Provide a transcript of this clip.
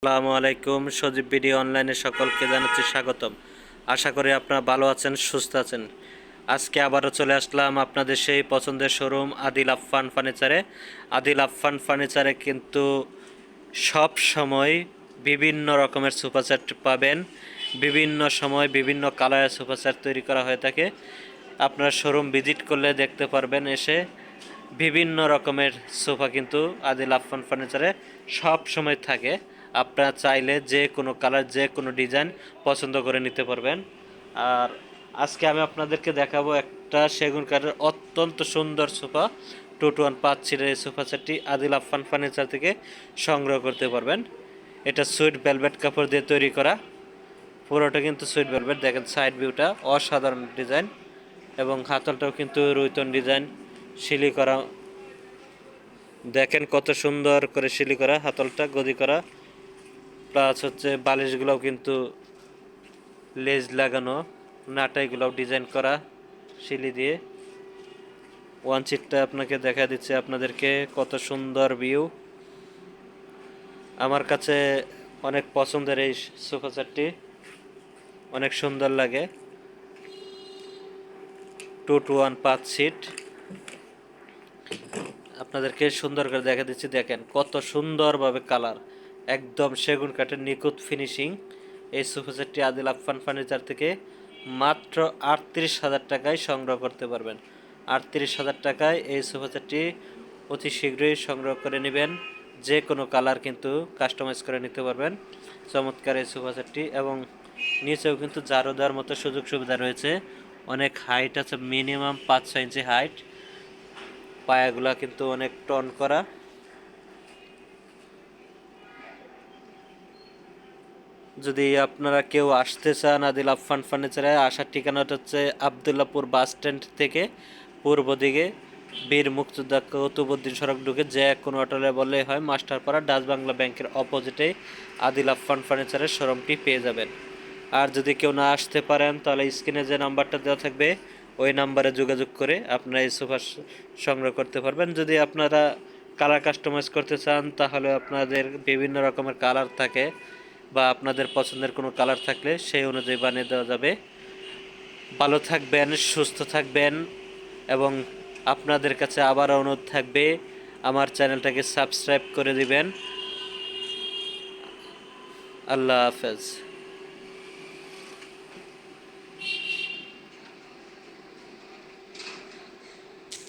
আসসালামু আলাইকুম। সজীব ভিডিও অনলাইনে সকলকে জানাচ্ছি স্বাগতম। আশা করি আপনারা ভালো আছেন, সুস্থ আছেন। আজকে আবারও চলে আসলাম আপনাদের সেই পছন্দের শোরুম আদিল আফফান ফার্নিচারে। আদিল আফফান ফার্নিচারে কিন্তু সব সময় বিভিন্ন রকমের সোফা সেট পাবেন। বিভিন্ন সময় বিভিন্ন কালারের সোফা সেট তৈরি করা হয়ে থাকে। আপনারা শোরুম ভিজিট করলে দেখতে পারবেন এসে বিভিন্ন রকমের সোফা কিন্তু আদিল আফফান ফার্নিচারে সব সময় থাকে। আপনারা চাইলে যে কোনো কালার, যে কোনো ডিজাইন পছন্দ করে নিতে পারবেন। আর আজকে আমি আপনাদেরকে দেখাবো একটা সেগুন কাঠের অত্যন্ত সুন্দর সোফা 2-1-5 সিটের এই সোফা সেটটি আদিল আফফান ফার্নিচার থেকে সংগ্রহ করতে পারবেন। এটা সুইট ভেলভেট কাপড় দিয়ে তৈরি করা, পুরোটা কিন্তু সুইট ভেলভেট। দেখেন সাইড ভিউটা অসাধারণ ডিজাইন, এবং হাতলটাও কিন্তু রুইতন ডিজাইন শিলি করা। দেখেন কত সুন্দর করে শিলি করা, হাতলটা গদি করা, প্লাস হচ্ছে বালিশগুলোও কিন্তু লেজ লাগানো, নাটাইগুলোও ডিজাইন করা শিলি দিয়ে। ওয়ান সিটটা আপনাকে দেখা দিচ্ছে আপনাদেরকে, কত সুন্দর ভিউ। আমার কাছে অনেক পছন্দের এই সোফা সেটটি, অনেক সুন্দর লাগে। 2-1-5 সিট আপনাদেরকে সুন্দর করে দেখা দিচ্ছি। দেখেন কত সুন্দরভাবে কালার, একদম সেগুন কাঠের নিখুঁত ফিনিশিং। এই সোফা সেটটি আদিল আফফান ফার্নিচার থেকে মাত্র 38,000 টাকায় সংগ্রহ করতে পারবেন। 38,000 টাকায় এই সোফা সেটটি অতি শীঘ্রই সংগ্রহ করে নেবেন। যে কোনো কালার কিন্তু কাস্টমাইজ করে নিতে পারবেন। চমৎকার এই সোফা সেটটি, এবং নিচেও কিন্তু জারো দেওয়ার মতো সুযোগ সুবিধা রয়েছে। অনেক হাইট আছে, মিনিমাম 5-6 ইঞ্চি হাইট। পায়াগুলা কিন্তু অনেক টন করা। যদি আপনারা কেউ আসতে চান আদিল আফফান ফার্নিচারে, আসার ঠিকানাটা হচ্ছে আবদুল্লাপুর বাস স্ট্যান্ড থেকে পূর্ব দিকে বীর মুক্তিযোদ্ধা কুতুবুদ্দিন সড়ক ঢুকে যে কোনো হোটেলে বললেই হয়, মাস্টারপাড়া ডাচ বাংলা ব্যাংকের অপোজিটে আদিল আফফান ফার্নিচারের শোরুমটি পেয়ে যাবেন। আর যদি কেউ না আসতে পারেন, তাহলে স্ক্রিনে যে নাম্বারটা দেওয়া থাকবে ওই নাম্বারে যোগাযোগ করে আপনারা এই সোফা সংগ্রহ করতে পারবেন। যদি আপনারা কালার কাস্টমাইজ করতে চান, তাহলে আপনাদের বিভিন্ন রকমের কালার থাকে, বা আপনাদের পছন্দের কোনো কালার থাকলে সেই অনুযায়ী বানিয়ে দেওয়া যাবে। ভালো থাকবেন, সুস্থ থাকবেন, এবং আপনাদের কাছে আবার অনুরোধ থাকবে আমার চ্যানেলটাকে সাবস্ক্রাইব করে দিবেন। আল্লাহ হাফেজ।